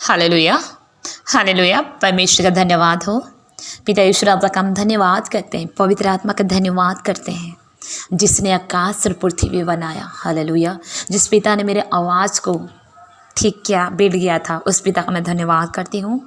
Hallelujah, hallelujah. परमेश्वर का धन्यवाद हो। पिता ईश्वर आपका हम धन्यवाद करते हैं, पवित्र आत्मा का धन्यवाद करते हैं जिसने आकाश और पृथ्वी बनाया। हालेलुया। जिस पिता ने मेरे आवाज़ को ठीक किया, बैठ गया था, उस पिता का मैं धन्यवाद करती हूँ।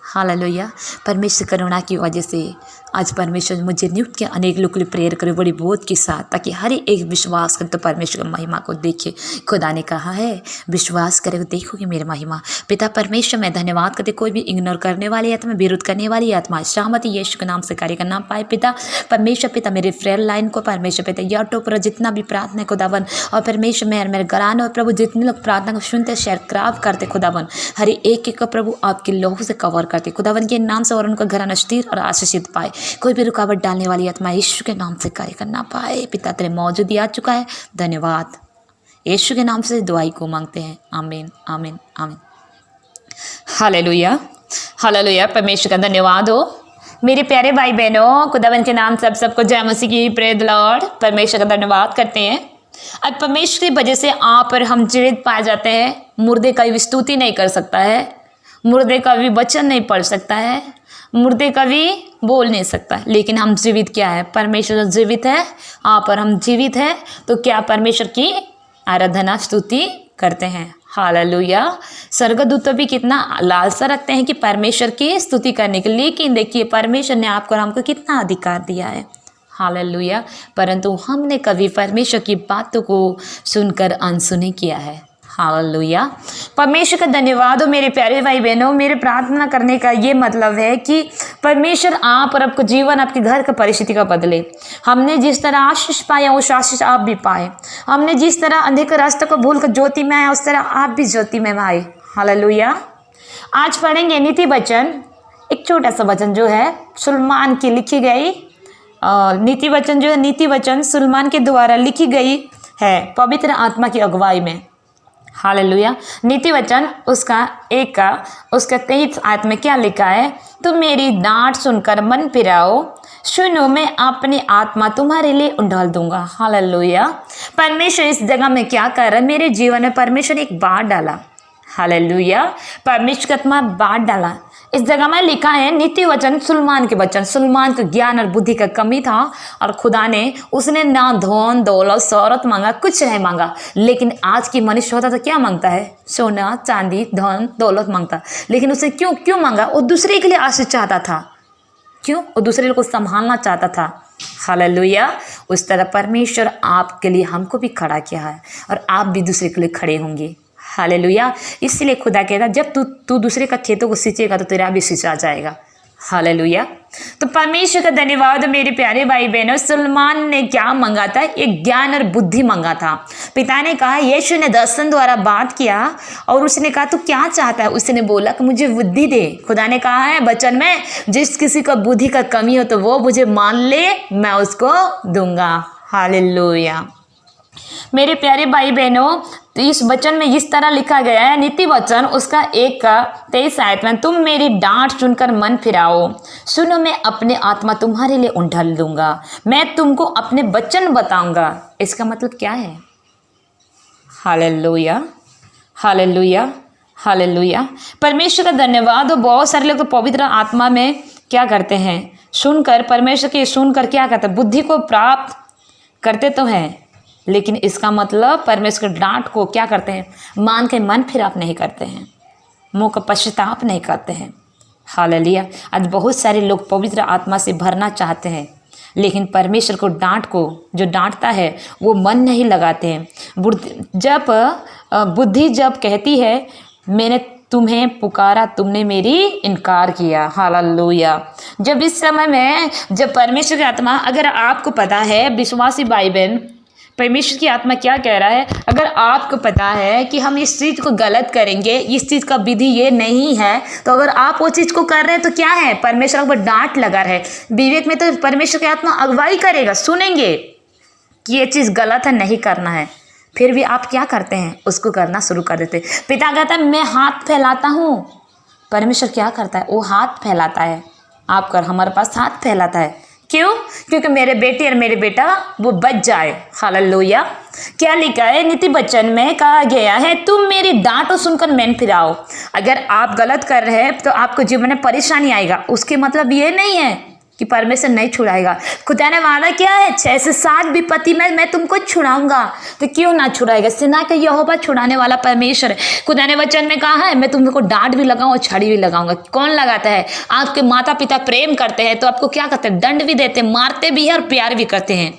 हालेलुया। परमेश्वर करुणा की वजह से आज परमेश्वर मुझे नियुक्त किया अनेक लोग के लिए प्रेयर करे बड़ी बोध के साथ, ताकि हर एक विश्वास करे तो परमेश्वर की महिमा को देखे। खुदा ने कहा है विश्वास करे तो देखोगे मेरी महिमा। पिता परमेश्वर मैं धन्यवाद करते, कोई भी इग्नोर करने वाली आत्मा, विरोध करने वाली आत्मा सहमति यीशु के नाम से कार्य करना पाए। पिता परमेश्वर, पिता मेरे फ्रेंड लाइन को परमेश्वर, पिता यूट्यूब पर जितना भी प्रार्थना खुदावन, और परमेश्वर मेरे घरान और प्रभु जितने लोग प्रार्थना को सुनते शेयर क्राफ करते खुदावन, हर एक को प्रभु आपके लोगों से कवर करते खुदावन के नाम से, और उनका घराना स्थिर और आशीषित पाए। कोई भी रुकावट डालने वाली आत्मा यीशु के नाम से कार्य करना पाए। पिता तेरे मौजूद आ चुका है, धन्यवाद। यीशु के नाम से दुआई को मांगते हैं, आमीन आमीन आमीन। Hallelujah, hallelujah. परमेश्वर का धन्यवाद हो। मेरे प्यारे भाई बहनों, खुदावन के नाम से सबको जय मसीह की, प्रेज द लॉर्ड। परमेश्वर का धन्यवाद करते हैं। आज परमेश्वर की वजह से आप और हम जीवित पाए जाते हैं। मुर्दे का भी स्तुति नहीं कर सकता है, मुर्दे का भी वचन नहीं पढ़ सकता है, मुर्दे का भी बोल नहीं सकता, लेकिन हम जीवित क्या है, परमेश्वर जीवित है, आप और हम जीवित है, तो क्या परमेश्वर की आराधना स्तुति करते हैं। हालेलुया। स्वर्गदूत भी कितना लालसा रखते हैं कि परमेश्वर की स्तुति करने के लिए, लेकिन देखिए परमेश्वर ने आपको और हमको कितना अधिकार दिया है। हालेलुया। परंतु हमने कभी परमेश्वर की बातों को सुनकर अनसुनी किया है। हालेलुया। परमेश्वर का धन्यवाद हो। मेरे प्यारे भाई बहनों, मेरे प्रार्थना करने का ये मतलब है कि परमेश्वर आप और आपको जीवन, आपके घर का परिस्थिति का बदले। हमने जिस तरह आशीष पाया उस आशीष आप भी पाए। हमने जिस तरह अंधेरे रास्ते को भूल कर ज्योति में आए, उस तरह आप भी ज्योति में आए। हालेलुया। आज पढ़ेंगे नीति वचन, एक छोटा सा वचन जो है सुलेमान की लिखी गई नीति वचन, जो है नीति वचन सुलेमान के द्वारा लिखी गई है पवित्र आत्मा की अगुवाई में। हालेलुया। नीति वचन उसका 23 आयत में क्या लिखा है, तुम मेरी डांट सुनकर मन फिराओ, सुनो मैं अपनी आत्मा तुम्हारे लिए उंडाल दूंगा। हालेलुया। परमेश्वर इस जगह में क्या कर रहा है, मेरे जीवन में परमेश्वर एक बात डाला। हालेलुया। परमेश्वर का आत्मा बात डाला। इस जगह में लिखा है नीति वचन सुलेमान के वचन। सुलेमान को ज्ञान और बुद्धि का कमी था, और खुदा ने उसने ना धन दौलत शौहरत मांगा, कुछ नहीं मांगा। लेकिन आज की मनुष्य होता तो क्या मांगता है, सोना चांदी धन दौलत मांगता। लेकिन उसने क्यों मांगा, वो दूसरे के लिए आशीष चाहता था। क्यों, वो दूसरे को संभालना चाहता था। हालेलुया। उस तरह परमेश्वर आपके लिए हमको भी खड़ा किया है, और आप भी दूसरे के लिए खड़े होंगे। हालेलुया। इसलिए खुदा कहता जब तू दूसरे का खेतों को सींचेगा तो तेरा भी सींचा जाएगा। हालेलुया। तो परमेश्वर का धन्यवाद मेरे प्यारे भाई बहनों। सुलेमान ने क्या मंगा था, एक ज्ञान और बुद्धि मंगा था। पिता ने कहा, यीशु ने दर्शन द्वारा बात किया, और उसने कहा तू क्या चाहता है, उसने बोला कि मुझे बुद्धि दे। खुदा ने कहा है वचन में, जिस किसी को बुद्धि का कमी हो तो वो मुझे मान ले, मैं उसको दूंगा। हालेलुया। मेरे प्यारे भाई बहनों, तो इस वचन में इस तरह लिखा गया है, नीति वचन उसका 23 आयत में, तुम मेरी डांट सुनकर मन फिराओ, सुनो मैं अपने आत्मा तुम्हारे लिए उंडाल दूंगा, मैं तुमको अपने वचन बताऊंगा। इसका मतलब क्या है। Hallelujah, hallelujah, hallelujah. परमेश्वर का धन्यवाद हो। बहुत सारे लोग तो पवित्र आत्मा में क्या करते हैं, सुनकर परमेश्वर की सुनकर क्या करते हैं, बुद्धि को प्राप्त करते तो हैं, लेकिन इसका मतलब परमेश्वर की डांट को क्या करते हैं, मान के मन फिराप नहीं करते हैं, मुंह का पश्चाताप नहीं करते हैं। हालेलुया। आज बहुत सारे लोग पवित्र आत्मा से भरना चाहते हैं, लेकिन परमेश्वर को डांट को जो डांटता है वो मन नहीं लगाते हैं। बुद्धि जब कहती है मैंने तुम्हें पुकारा, तुमने मेरी इनकार किया। हालेलुया। जब इस समय में जब परमेश्वर की आत्मा, अगर आपको पता है विश्वासी भाई बहन, परमेश्वर की आत्मा क्या कह रहा है, अगर आपको पता है कि हम इस चीज़ को गलत करेंगे, इस चीज़ का विधि ये नहीं है, तो अगर आप वो चीज़ को कर रहे हैं तो क्या है, परमेश्वर पर डांट लगा रहे। विवेक में तो परमेश्वर की आत्मा अगुवाई करेगा, सुनेंगे कि ये चीज़ गलत है, नहीं करना है, फिर भी आप क्या करते हैं, उसको करना शुरू कर देते। पिता कहता है मैं हाथ फैलाता हूँ, परमेश्वर क्या करता है, वो हाथ फैलाता है, आप कर हमारे पास हाथ फैलाता है। क्यों? क्योंकि मेरे बेटी और मेरे बेटा वो बच जाए। हालेलुया। क्या लिखा है? नीति वचन में कहा गया है, तुम मेरी डांटो सुनकर मन फिराओ। अगर आप गलत कर रहे हैं तो आपको जीवन में परेशानी आएगा। उसके मतलब ये नहीं है कि परमेश्वर नहीं छुड़ाएगा। खुदा ने वादा क्या है? 6 से 7 विपत्ति में मैं तुमको छुड़ाऊंगा। तो क्यों ना छुड़ाएगा? सेना का यहोवा छुड़ाने वाला परमेश्वर है। खुदा ने वचन में कहा है, मैं तुमको डांट भी लगाऊं और छड़ी भी लगाऊंगा। कौन लगाता है? आपके माता पिता प्रेम करते हैं तो आपको क्या करते हैं? दंड भी देते हैं, मारते भी हैं और प्यार भी करते हैं।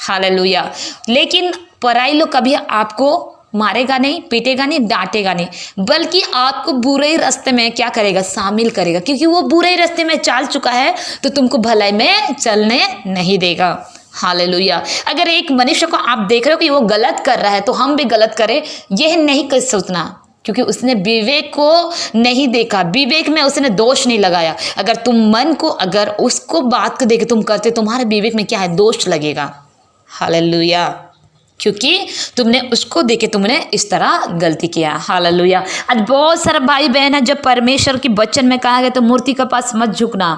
हालेलुया। लेकिन पराई लोग कभी आपको मारेगा नहीं, पीटेगा नहीं, डांटेगा नहीं, बल्कि आपको बुरे रास्ते में क्या करेगा? शामिल करेगा, क्योंकि वो बुरे रास्ते में चल चुका है तो तुमको भलाई में चलने नहीं देगा। हालेलुया। अगर एक मनुष्य को आप देख रहे हो कि वो गलत कर रहा है तो हम भी गलत करें, यह नहीं कर सोचना, क्योंकि उसने विवेक को नहीं देखा, विवेक में उसने दोष नहीं लगाया। अगर तुम मन को, अगर उसको बात को देखे तुम करते, तुम्हारे विवेक में क्या है? दोष लगेगा। हालेलुया। क्योंकि तुमने उसको देखे तुमने इस तरह गलती किया। हालेलुया। आज बहुत सारे भाई बहन है, जब परमेश्वर की वचन में कहा गया तो मूर्ति के पास मत झुकना,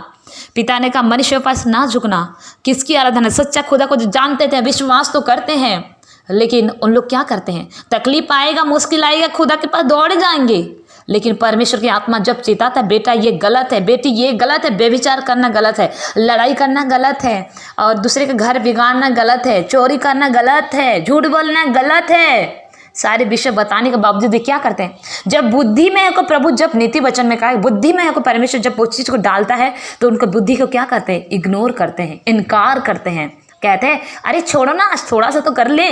पिता ने कहा मनुष्य के पास ना झुकना। किसकी आराधना? सच्चा खुदा को जो जानते थे, विश्वास तो करते हैं, लेकिन उन लोग क्या करते हैं? तकलीफ आएगा, मुश्किल आएगा, खुदा के पास दौड़ जाएंगे। लेकिन परमेश्वर की आत्मा जब चिताता, बेटा ये गलत है, बेटी ये गलत है, बेविचार करना गलत है, लड़ाई करना गलत है, और दूसरे के घर बिगाड़ना गलत है, चोरी करना गलत है, झूठ बोलना गलत है, सारे विषय बताने के बावजूद क्या करते हैं? जब बुद्धि में को प्रभु, जब नीति वचन में कहा बुद्धि में को परमेश्वर जब उस चीज को डालता है तो उनको बुद्धि को क्या करते हैं? इग्नोर करते हैं, इनकार करते हैं, कहते हैं अरे छोड़ो ना, आज थोड़ा सा तो कर ले,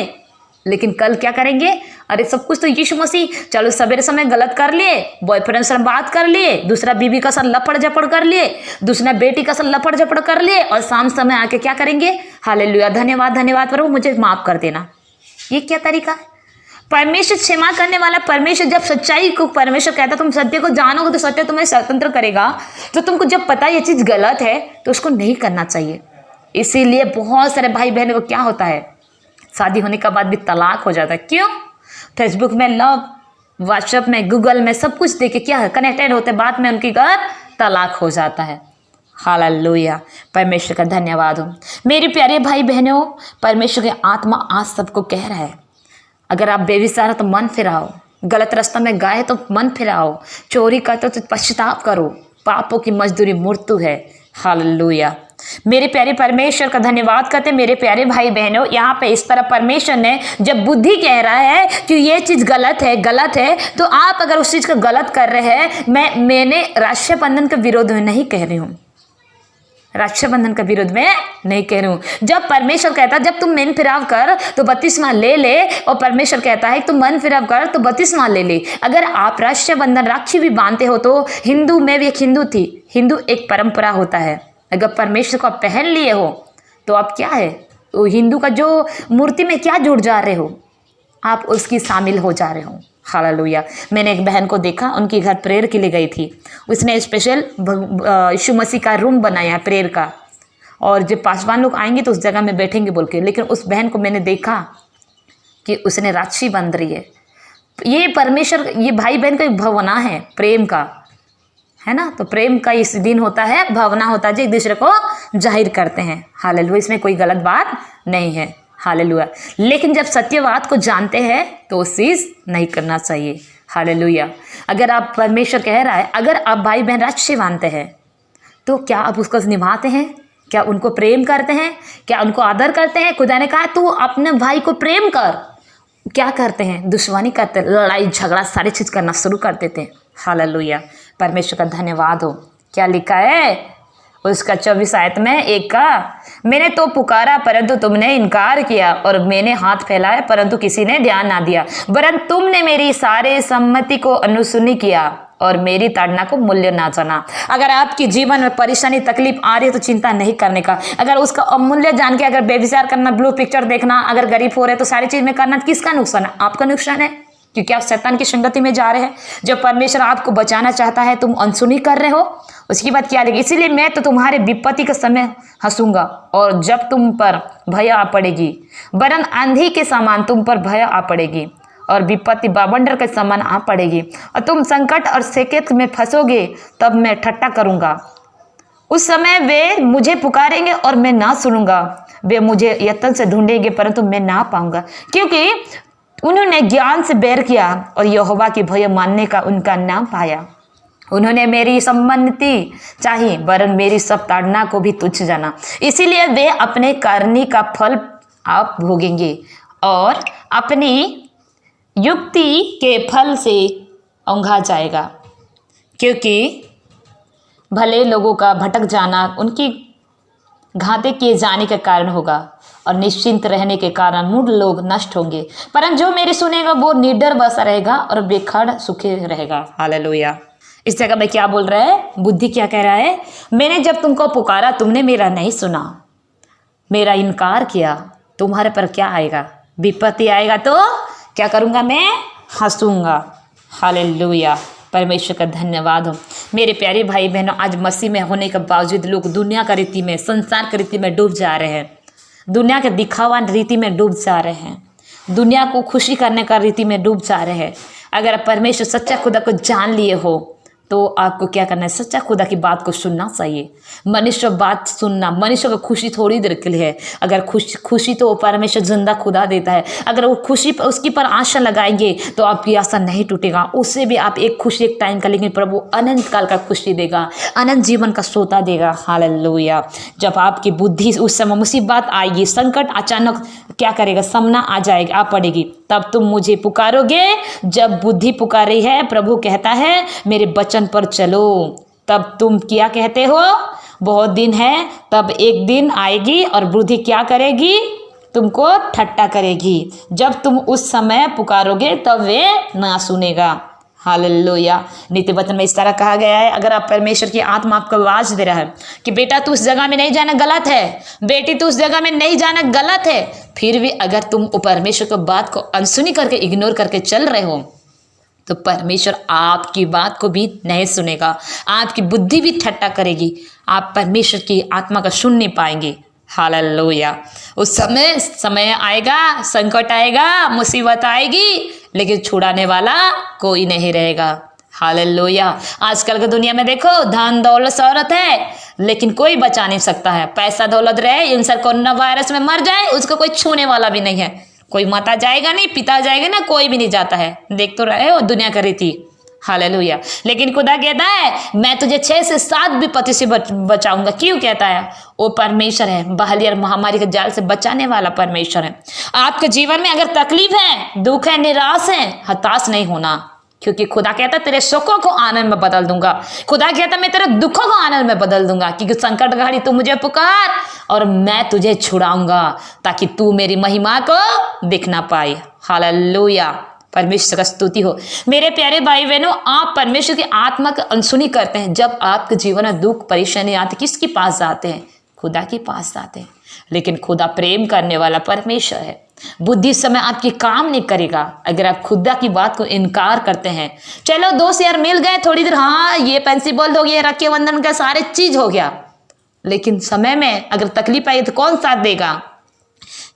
लेकिन कल क्या करेंगे? अरे सब कुछ तो यीशु मसीह, चलो सवेरे समय गलत कर लिए, बॉयफ्रेंड से बात कर लिए, दूसरा बीवी का साथ लपड़ झपड़ कर लिए, दूसरा बेटी का साथ लपड़ झपड़ कर लिए, और शाम समय आके क्या करेंगे? हालेलुया, धन्यवाद धन्यवाद प्रभु, मुझे माफ कर देना। ये क्या तरीका है? परमेश्वर क्षमा करने वाला परमेश्वर, जब सच्चाई को परमेश्वर कहता तुम सत्य को जानोगे तो सत्य तुम्हें स्वतंत्र करेगा। तो तुमको जब पता ये चीज गलत है तो उसको नहीं करना चाहिए। इसीलिए बहुत सारे भाई बहनों को क्या होता है? शादी होने के बाद भी तलाक हो जाता है। क्यों? फेसबुक में लव, व्हाट्सएप में, गूगल में सब कुछ देखे क्या है? कनेक्टेड होते, बाद में उनकी घर तलाक हो जाता है। हालेलुया। परमेश्वर का धन्यवाद हो। मेरे प्यारे भाई बहनों, परमेश्वर की आत्मा आज सबको कह रहा है, अगर आप बेविचार हो तो मन फिराओ, गलत रास्ता में गए तो मन फिराओ, चोरी करते हो तो पश्चाताप करो, पापों की मजदूरी मृत्यु है। हालेलुया। मेरे प्यारे परमेश्वर का धन्यवाद करते मेरे प्यारे भाई बहनों। यहाँ पे इस तरह परमेश्वर ने जब बुद्धि कह रहा है कि ये चीज़ गलत है, तो आप अगर उस चीज़ को गलत कर रहे हैं, मैंने रक्षाबंधन के विरोध में नहीं कह रही हूँ, रक्षाबंधन का विरोध में नहीं कह रही हूँ। जब परमेश्वर कहता है जब तुम मन फिराव कर तो बत्तीसवां ले ले, और परमेश्वर कहता है तुम मन फिराव कर तो बत्तीसवां ले ले। अगर आप रक्षाबंधन राखी भी बांधते हो तो हिंदू में भी एक हिंदू एक परंपरा होता है, अगर परमेश्वर को आप पहन लिए हो तो आप क्या है? तो हिंदू का जो मूर्ति में क्या जुड़ जा रहे हो, आप उसकी शामिल हो जा रहे हो। हालेलुया। मैंने एक बहन को देखा, उनकी घर प्रेयर के लिए गई थी, उसने स्पेशल यीशु मसीह का रूम बनाया है प्रेयर का, और जब पासवान लोग आएंगे तो उस जगह में बैठेंगे बोल के। लेकिन उस बहन को मैंने देखा कि उसने राक्षी बंध रही है। ये परमेश्वर, ये भाई बहन का एक भावना है, प्रेम का है ना। तो प्रेम का इस दिन होता है, भावना होता है जो एक दूसरे को जाहिर करते हैं। हालेलुया। इसमें कोई गलत बात नहीं है। हालेलुया। लेकिन जब सत्यवाद को जानते हैं तो उस चीज़ नहीं करना चाहिए। हालेलुया। अगर आप, परमेश्वर कह रहा है अगर आप भाई बहन राक्षी मानते हैं तो क्या आप उसको निभाते हैं? क्या उनको प्रेम करते हैं? क्या उनको आदर करते हैं? खुदा ने कहा तू अपने भाई को प्रेम कर। क्या करते हैं? दुश्मनी करते, लड़ाई झगड़ा सारी चीज़ करना शुरू कर देते हैं। हालेलुया। परमेश्वर का धन्यवाद हो। क्या लिखा है उसका 24 आयत में एक का, मैंने तो पुकारा परंतु तुमने इनकार किया, और मैंने हाथ फैलाया परंतु किसी ने ध्यान ना दिया, वरन तुमने मेरी सारे सम्मति को अनुसुनी किया और मेरी ताड़ना को मूल्य ना जाना। अगर आपके जीवन में परेशानी तकलीफ आ रही है तो चिंता नहीं करने का। अगर उसका अमूल्य जान के अगर बेविचार करना, ब्लू पिक्चर देखना, अगर गरीब हो रहे तो सारी चीज में करना, किसका नुकसान है? आपका नुकसान है, क्योंकि आप शैतान की संगति में जा रहे हैं। जब परमेश्वर आपको बचाना चाहता है तुम अनसुनी कर रहे हो, उसकी बात क्या लगी? इसीलिए मैं तो तुम्हारे विपत्ति के समय हंसूंगा, और जब तुम पर भय आ पड़ेगी, वरन आंधी के समान तुम पर भय आ पड़ेगी, और विपत्ति बाबंडर के समान आ पड़ेगी, और तुम संकट और सेकेत में फंसोगे, तब मैं ठट्ठा करूंगा उस समय वे मुझे पुकारेंगे और मैं ना सुनूंगा, वे मुझे यत्न से ढूंढेंगे परंतु मैं ना पाऊंगा, क्योंकि उन्होंने ज्ञान से बैर किया और यहोवा की भय मानने का उनका नाम पाया। उन्होंने मेरी सम्मति चाही वरन मेरी सब ताड़ना को भी तुच्छ जाना, इसीलिए वे अपने करनी का फल आप भोगेंगे और अपनी युक्ति के फल से औंधा जाएगा। क्योंकि भले लोगों का भटक जाना उनकी घाते किए जाने के कारण होगा और निश्चिंत रहने के कारण मूढ़ लोग नष्ट होंगे, परंतु जो मेरे सुनेगा वो निडर बसा रहेगा और बेखड़ सुखी रहेगा। हालेलुया। इस जगह में क्या बोल रहा है? बुद्धि क्या कह रहा है? मैंने जब तुमको पुकारा तुमने मेरा नहीं सुना, मेरा इनकार किया, तुम्हारे पर क्या आएगा? विपत्ति आएगा तो क्या करूँगा? मैं हंसूंगा। हालेलुया। परमेश्वर का धन्यवाद हो। मेरे प्यारे भाई बहनों, आज मसीह में होने के बावजूद लोग दुनिया का रीति में, संसार की रीति में डूब जा रहे हैं, दुनिया के दिखावा रीति में डूब जा रहे हैं, दुनिया को खुशी करने का रीति में डूब जा रहे हैं। अगर आप परमेश्वर सच्चा खुदा को जान लिए हो तो आपको क्या करना है? सच्चा खुदा की बात को सुनना चाहिए। मनुष्य बात सुनना, मनुष्य को खुशी थोड़ी देर के लिए है। अगर खुशी तो परमेश्वर जिंदा खुदा देता है। अगर वो खुशी उसकी पर आशा लगाएंगे तो आपकी आशा नहीं टूटेगा। उससे भी आप एक खुशी एक टाइम का, लेकिन प्रभु अनंत काल का खुशी देगा, अनंत जीवन का सोता देगा। हालेलुया। जब आपकी बुद्धि उस समय मुसीबत आएगी, संकट अचानक क्या करेगा? सामना आ जाएगी, आ पड़ेगी, तब तुम मुझे पुकारोगे। जब बुद्धि पुकारी है, प्रभु कहता है मेरे वचन पर चलो, तब तुम क्या कहते हो? बहुत दिन है, तब एक दिन आएगी और बुद्धि क्या करेगी? तुमको ठट्टा करेगी। जब तुम उस समय पुकारोगे तब वे ना सुनेगा। हालेलुया। नीति वचन में इस तरह कहा गया है, अगर आप परमेश्वर की आत्मा आपको आवाज दे रहा है कि बेटा तू उस जगह में नहीं जाना, गलत है, बेटी तू उस जगह में नहीं जाना, गलत है, फिर भी अगर तुम परमेश्वर की बात को अनसुनी करके इग्नोर करके चल रहे हो तो परमेश्वर आपकी बात को भी नहीं सुनेगा, आपकी बुद्धि भी ठट्टा करेगी, आप परमेश्वर की आत्मा का सुन नहीं पाएंगे। हालेलुया। उस समय आएगा, संकट आएगा, मुसीबत आएगी, लेकिन छुड़ाने वाला कोई नहीं रहेगा। हालेलुया। आजकल की दुनिया में देखो, धन दौलत शौहरत है, लेकिन कोई बचा नहीं सकता है। पैसा दौलत रहे, इंसान कोरोना वायरस में मर जाए, उसको कोई छूने वाला भी नहीं है। कोई माता जाएगा नहीं, पिता जाएगा ना, कोई भी नहीं जाता है। देख तो रहे हो दुनिया का रीति। हालेलुया। लेकिन खुदा कहता है मैं तुझे 6 से 7 विपत्ति से बचाऊंगा। क्यों कहता है? वो परमेश्वर है, बहाली और महामारी के जाल से बचाने वाला परमेश्वर है। आपके जीवन में अगर तकलीफ है, दुख है, निराश है, हताश नहीं होना, क्योंकि खुदा कहता है तेरे सुखों को आनंद में बदल दूंगा। खुदा कहता है मैं तेरे दुखों को आनंद में बदल दूंगा, क्योंकि संकट घड़ी तू मुझे पुकार और मैं तुझे छुड़ाऊंगा ताकि तू मेरी महिमा को दिख ना पाए। हालेलुया। परमेश्वर का स्तुति हो। मेरे प्यारे भाई बहनों, आप परमेश्वर की आत्मा की अनसुनी करते हैं। जब आपके जीवन में दुख परेशानी आती, किसके पास जाते हैं? खुदा के पास जाते हैं। लेकिन खुदा प्रेम करने वाला परमेश्वर है। बुद्धि समय आपकी काम नहीं करेगा अगर आप खुदा की बात को इनकार करते हैं। चलो दोस्त यार मिल गए थोड़ी देर, हाँ ये प्रिंसिपल हो गया, रखे बंधन का सारे चीज हो गया, लेकिन समय में अगर तकलीफ आई तो कौन साथ देगा?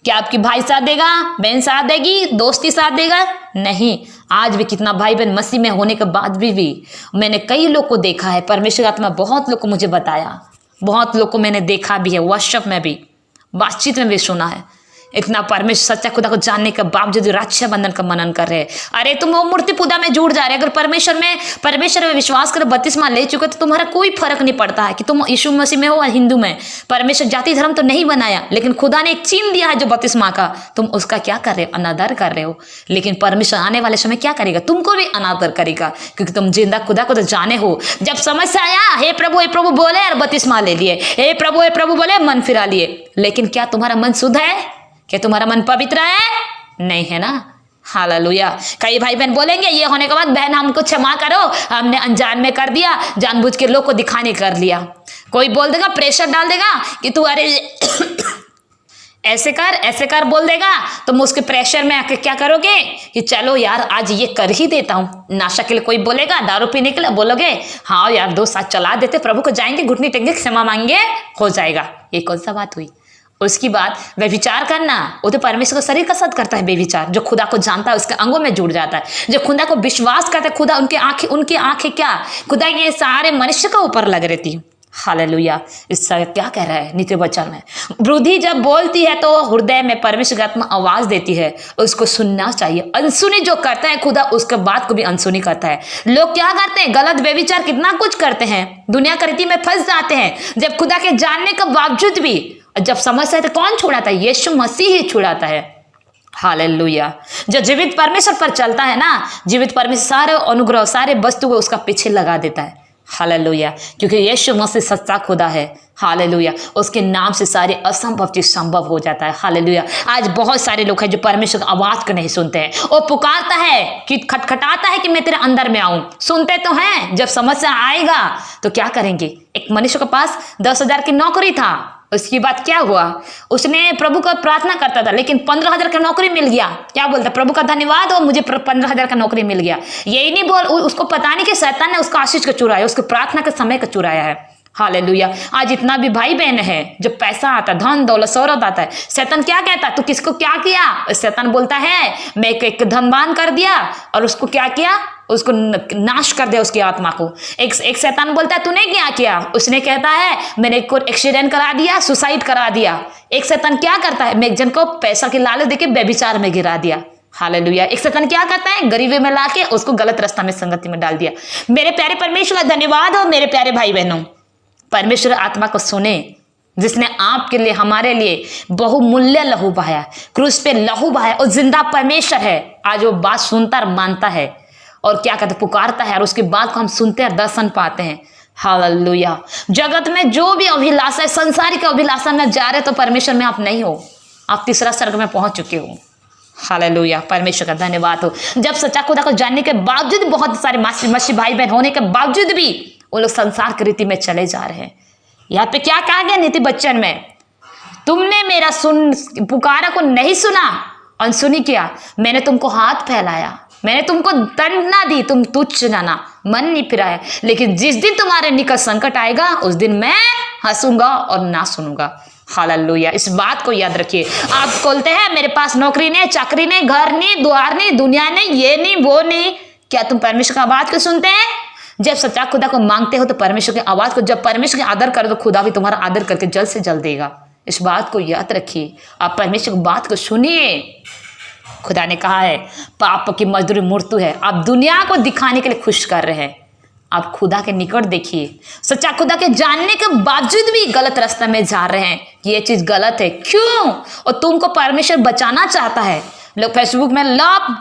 क्या आपकी भाई साथ देगा, बहन साथ देगी, दोस्ती साथ देगा? नहीं। आज भी कितना भाई बहन मसीह में होने के बाद भी मैंने कई लोग को देखा है, परमेश्वर आत्मा बहुत लोग को मुझे बताया, बहुत लोग को मैंने देखा भी है, व्हाट्सएप में भी, बातचीत में भी सुना है। इतना परमेश्वर सच्चा खुदा को जानने के बावजूद रक्षा बंधन का मनन कर रहे हैं। अरे तुम वो मूर्ति पूजा में जुड़ जा रहे। अगर परमेश्वर में विश्वास कर बपतिस्मा ले चुके तो तुम्हारा कोई फर्क नहीं पड़ता है कि तुम यीशु मसीह में हो या हिंदू में। परमेश्वर जाति धर्म तो नहीं बनाया, लेकिन खुदा ने एक चिन्ह दिया है जो बपतिस्मा का, तुम उसका क्या कर रहे हो? अनादर कर रहे हो। लेकिन परमेश्वर आने वाले समय क्या करेगा? तुमको भी अनादर करेगा, क्योंकि तुम जिंदा खुदा को तो जाने हो। जब समस्या आया, हे प्रभु बोले और बपतिस्मा ले लिए, हे प्रभु बोले, मन फिरा लिए, लेकिन क्या तुम्हारा मन शुद्ध है? क्या तुम्हारा मन पवित्र है? नहीं है ना। हालेलुया। कई भाई बहन बोलेंगे ये होने के बाद, बहन हमको क्षमा करो, हमने अनजान में कर दिया, जानबूझ के लोग को दिखाने कर लिया। कोई बोल देगा, प्रेशर डाल देगा कि तू अरे ऐसे कर बोल देगा, तुम उसके प्रेशर में आके क्या करोगे कि चलो यार आज ये कर ही देता हूँ। नशा के लिए कोई बोलेगा, दारू पीने के लिए बोलोगे, हाँ यार 2 साथ चला देते, प्रभु को जाएंगे, घुटने टेकेंगे, क्षमा मांगेंगे, हो जाएगा। ये कौन सा बात हुई? उसकी बात व्यभिचार करना, वो तो परमेश्वर का शरीर का साथ करता है। व्यभिचार जो खुदा को जानता है उसके अंगों में जुड़ जाता है, जो खुदा को विश्वास करता है, खुदा उनकी आंखें क्या खुदा के सारे मनुष्य का ऊपर लग रहती है। हालेलुया। इसका क्या कह रहा है नित्य वचन में, बुद्धि जब बोलती है तो हृदय में परमेश्वर की आत्मा आवाज देती है, उसको सुनना चाहिए। अनसुनी जो करता है खुदा उसके बात को भी अनसुनी करता है। लोग क्या करते हैं, गलत व्यभिचार कितना कुछ करते हैं, दुनिया की रीति में फंस जाते हैं, जब खुदा के जानने के बावजूद भी जब समझता है तो कौन छुड़ाता है, यीशु मसीह ही छुड़ाता है। हालेलुया। जो जीवित परमेश्वर पर चलता है ना, जीवित परमेश्वर सारे अनुग्रह सारे वस्तु को उसका पीछे लगा देता है। हालेलुया। क्योंकि यीशु मसीह सच्चा खुदा है। हालेलुया। उसके नाम से सारे असंभव चीज संभव हो जाता है। हालेलुया। आज बहुत सारे लोग हैं जो परमेश्वर की आवाज को नहीं सुनते हैं। वो पुकारता है कि खटखटाता है कि मैं तेरे अंदर में आऊं, सुनते तो हैं, जब समस्या आएगा तो क्या करेंगे। एक मनुष्य के पास 10,000 की नौकरी था, उसकी बात क्या हुआ, उसने प्रभु का प्रार्थना करता था लेकिन 15,000 का नौकरी मिल गया। क्या बोलता, प्रभु का धन्यवाद हो मुझे 15,000 का नौकरी मिल गया। यही नहीं बोल, उसको पता नहीं कि शैतान ने उसका आशीष को चुराया, उसके प्रार्थना के समय को चुराया है। हालेलुया। आज इतना भी भाई बहन है जब पैसा आता, धन दौलत शौहरत आता है, शैतान क्या कहता है, तू किसको क्या किया। शैतान बोलता है मैं एक धनवान कर दिया और उसको क्या किया, उसको नाश कर दिया उसकी आत्मा को। एक शैतान बोलता है तूने क्या किया, उसने कहता है मैंने एक को एक्सीडेंट करा दिया, सुसाइड करा दिया। एक शैतान क्या करता है, मैं एक जन को पैसा की लालच देके व्यभिचार में गिरा दिया। हालेलुया। एक शैतान क्या करता है, गरीबी में लाके उसको गलत रास्ता में संगति में डाल दिया। मेरे प्यारे परमेश्वर का धन्यवाद हो। मेरे प्यारे भाई बहनों, परमेश्वर आत्मा को सुने जिसने आपके लिए हमारे लिए बहुमूल्य लहू बहाया, क्रूस पे लहू बहाया, और जिंदा परमेश्वर है। आज वो बात सुनता और मानता है और क्या कहते, पुकारता है और उसकी बात को हम सुनते हैं, दर्शन पाते हैं। हालेलुया। जगत में जो भी अभिलाषा है, संसारिक अभिलाषा में जा रहे तो परमेश्वर में आप नहीं हो, आप तीसरा स्वर्ग में पहुंच चुके हो। हालेलुया। परमेश्वर का धन्यवाद हो। जब सच्चा खुदा को जानने के बावजूद, बहुत सारे मसीह भाई बहन होने के बावजूद भी वो लोग संसार की रीति में चले जा रहे हैं। यहाँ पे क्या कहा गया नीति वचन में, तुमने मेरा पुकारा को नहीं सुना, अनसुनी किया, मैंने तुमको हाथ फैलाया, मैंने तुमको दंड ना दी, तुम तुच्छ जाना, मन नहीं फिराया। लेकिन जिस दिन तुम्हारे निकट संकट आएगा उस दिन मैं हंसूंगा और ना सुनूंगा। हालेलुया। इस बात को याद रखिए। आप बोलते हैं मेरे पास नौकरी नहीं, चाकरी नहीं, घर नहीं, द्वार नहीं, दुनिया नहीं, ये नहीं वो नहीं, क्या तुम परमेश्वर की आवाज को सुनते हैं। जब सच्चा खुदा को मांगते हो तो परमेश्वर की आवाज को, जब परमेश्वर की आदर करो तो खुदा भी तुम्हारा आदर करके जल्द से जल्द देगा। इस बात को याद रखिए। आप परमेश्वर की बात को सुनिए। खुदा ने कहा है पाप की मजदूरी मृत्यु है। आप दुनिया को दिखाने के लिए खुश कर रहे हैं, आप खुदा के निकट देखिए। सच्चा खुदा के जानने के बावजूद भी गलत रास्ते में जा रहे हैं, ये चीज गलत है। क्यों? और तुमको परमेश्वर बचाना चाहता है। लोग फेसबुक में लव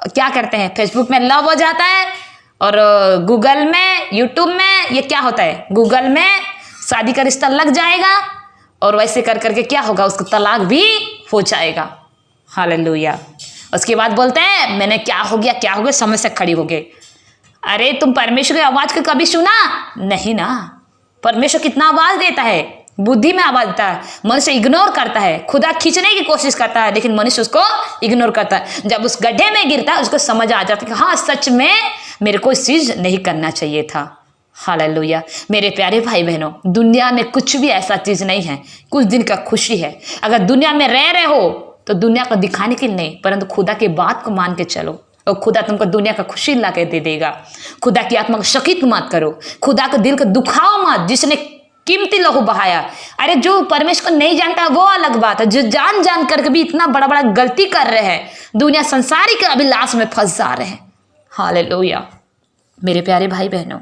क्या करते हैं, फेसबुक में लव हो जाता है और गूगल में, यूट्यूब में ये क्या होता है, गूगल में शादी का रिश्ता लग जाएगा और वैसे कर करके क्या होगा, उसको तलाक भी हो जाएगा। हालेलुया। उसके बाद बोलते हैं मैंने क्या हो गया, समस्या खड़ी हो गई। अरे तुम परमेश्वर की आवाज को कभी सुना नहीं ना। परमेश्वर कितना आवाज देता है, बुद्धि में आवाज देता है, मनुष्य इग्नोर करता है। खुदा खींचने की कोशिश करता है लेकिन मनुष्य उसको इग्नोर करता है। जब उस गड्ढे में गिरता है उसको समझ आ जाता है कि हाँ सच में मेरे को इस चीज नहीं करना चाहिए था। हालेलुया। मेरे प्यारे भाई बहनों, दुनिया में कुछ भी ऐसा चीज नहीं है, कुछ दिन का खुशी है। अगर दुनिया में रह रहे हो तो दुनिया को दिखाने के लिए नहीं, परंतु खुदा की बात को मान के चलो और खुदा तुमको दुनिया का खुशी ला के दे देगा। खुदा की आत्मा को शकित मत करो, खुदा को दिल को दुखाओ मत, जिसने कीमती लहू बहाया। अरे जो परमेश्वर को नहीं जानता वो अलग बात है, जो जान करके भी इतना बड़ा बड़ा गलती कर रहे हैं, दुनिया संसारिक अभिलाष में फंस जा रहे हैं। हालेलुया। मेरे प्यारे भाई बहनों,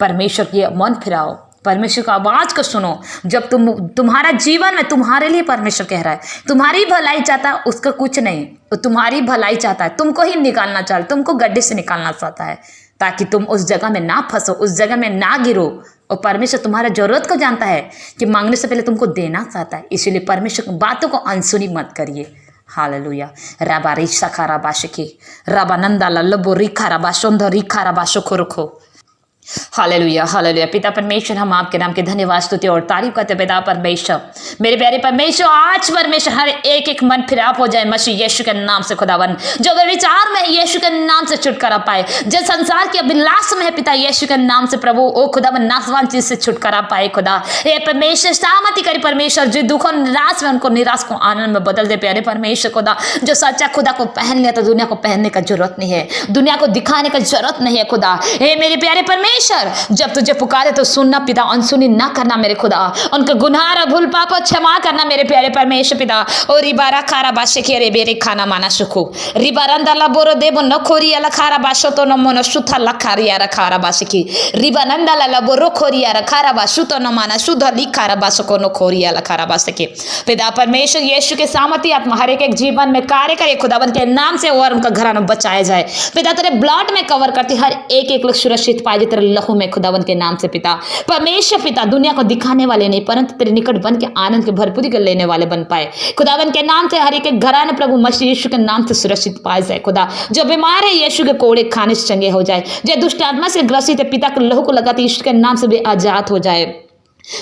परमेश्वर की मन फिराओ, परमेश्वर की आवाज को सुनो। जब तुम्हारा जीवन में तुम्हारे लिए परमेश्वर कह रहा है, तुम्हारी भलाई चाहता है, उसका कुछ नहीं, वो तुम्हारी भलाई चाहता है, तुमको ही निकालना चाहता है, तुमको गड्ढे से निकालना चाहता है ताकि तुम उस जगह में ना फंसो, उस जगह में ना गिरो। और परमेश्वर तुम्हारा जरूरत को जानता है कि मांगने से पहले तुमको देना चाहता है, इसीलिए परमेश्वर की बातों को अनसुनी मत करिए। हालेलुया। रबा रिशा खा रबा शिकी रबा नंदा लल्लबो रिखा रबा शोंधो रिखा रबा शोखो रखो। हालेलुया। हालेलुया। पिता परमेश्वर, हम आपके नाम के धन्यवाद स्तुति और तारीफ करते पिता परमेश्वर। मेरे प्यारे परमेश्वर, आज परमेश्वर हर एक मन फिर आप हो जाए मसीह यीशु के नाम से। खुदावन जो विचार में यीशु के नाम से छुटकारा पाए, जो संसार की अभिलाष में है पिता यीशु के नाम से प्रभु, ओ खुदावन नाशवान चीज से छुटकारा पाए। खुदा हे परमेश्वर, सहमति करी परमेश्वर, जो दुखों निराश में उनको निराश को आनंद में बदल दे प्यारे परमेश्वर। खुदा जो सच्चा खुदा को पहन लिया तो दुनिया को पहनने का जरूरत नहीं है, दुनिया को दिखाने का जरूरत नहीं है। खुदा हे मेरे प्यारे परमेश्वर, परमेश्वर जब तुझे पुकारे तो सुनना पिता, अनसुनी ना करना मेरे खुदा। उनके गुनाह और भूल पाप क्षमा करना मेरे प्यारे परमेश्वर पिता। और रिबारा खारा बाशे के रे बेरे खाना माना सुखो रिबारंदा ला बोरो देबो न खोरी अला खारा बाशो तो न मोनो सुथा ला खारिया रा खारा बाशे की रिबानंदा ला बोरो खोरिया रा खारा बाशु तो न माना शुद्ध ली खारा बाशो को न खोरिया ला खारा बाशे की पिता परमेश्वर यीशु के सामर्थ्य आत्मा हर एक जीवन में कार्य करे खुदावन के नाम से और उनका घराना बचाया जाए पिता। तेरे ब्लड में कवर करती हर एक लोग सुरक्षित पाए तेरे लहू में खुदावन के नाम से पिता परमेश्वर पिता। दुनिया को दिखाने वाले नहीं परंतु तेरे निकट बन के आनंद के भरपूरी कर लेने वाले बन पाए खुदावन के नाम से। हर एक घराना प्रभु मसीह यीशु के नाम से सुरक्षित पाए जाए खुदा। जो बीमार है यीशु के कोड़े खाने से चंगे हो जाए, जो दुष्ट आत्मा से ग्रसित है पिता के लहू को लगाते यीशु के नाम से भी आजाद हो जाए।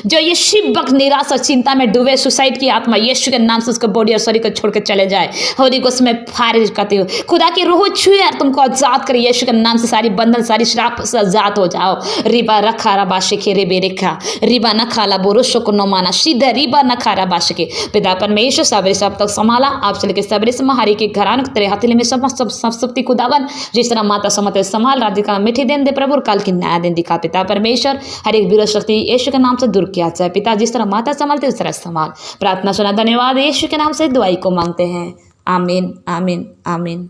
जो ये शिवक निराश और चिंता में डूबे सुसाइड की आत्मा यीशु के नाम से उसका बॉडी और शरीर को छोड़ के चले जाए। होली को उसमें फारिज करते हो खुदा की रूह छुए और तुमको आजाद करे यीशु के नाम से। सारी बंधन सारी श्राप से आजाद हो जाओ। रिबा रखा रा बाशे के रेबे रेखा रिबा न खाला बोरोशो को न माना सीधा रिबा न खा रा बाशे के पिता परमेश्वर सबरे सब तक संभाला आपसे लेके सबरे से महारी के घरान तेरे हथेली में सब शक्ति खुदावन जिस तरह माता समते संभाल राज्य का मीठी दिन दे प्रभु काल की नया दिन दिखा पिता परमेश्वर। हर एक विरोध शक्ति यीशु के नाम से दूर किया जाए पिता। जिस तरह माता संभालते उस तरह संभाल। प्रार्थना सुना धन्यवाद यीशु के नाम से दुआई को मांगते हैं। आमीन आमीन आमीन।